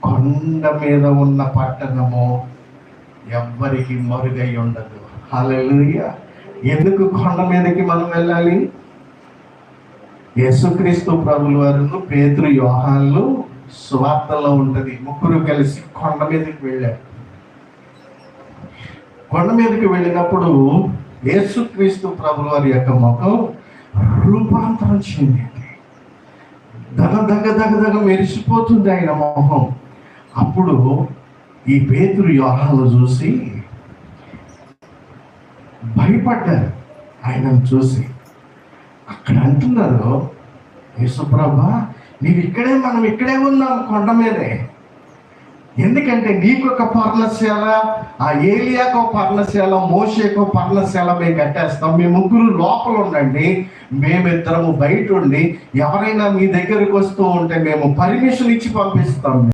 కొండ మీద ఉన్న పట్టణము ఎవ్వరికి మరుగై ఉండదు. హల్లెలూయా. ఎందుకు కొండ మీదకి మనం వెళ్ళాలి? యేసుక్రీస్తు ప్రభుల వారు, పేతురు, యోహాన్లు సువార్తలో ఉంటుంది, ముగ్గురు కలిసి కొండ మీదకి వెళ్ళారు. కొండ మీదకి వెళ్ళినప్పుడు యేసుక్రీస్తు ప్రభుల వారి యొక్క ముఖం రూపాంతరం చెందింది. దగ మెరిసిపోతుంది ఆయన మొహం. అప్పుడు ఈ పేతురు, యోహాన్లు చూసి భయపడ్డారు. ఆయనను చూసి అక్కడ అంటున్నారు, యేసుప్రభా మనం ఇక్కడే ఉన్నాం కొండ మీదే. ఎందుకంటే నీకు ఒక పర్ణశాల, ఆ ఏలియాకు ఒక పర్ణశాల, మోషేకు ఒక పర్ణశాల మేము కట్టేస్తాం. మీ ముగ్గురు లోపల ఉండండి, మేమిద్దరము బయట ఉండి ఎవరైనా మీ దగ్గరికి వస్తూ ఉంటే మేము పర్మిషన్ ఇచ్చి పంపిస్తాం.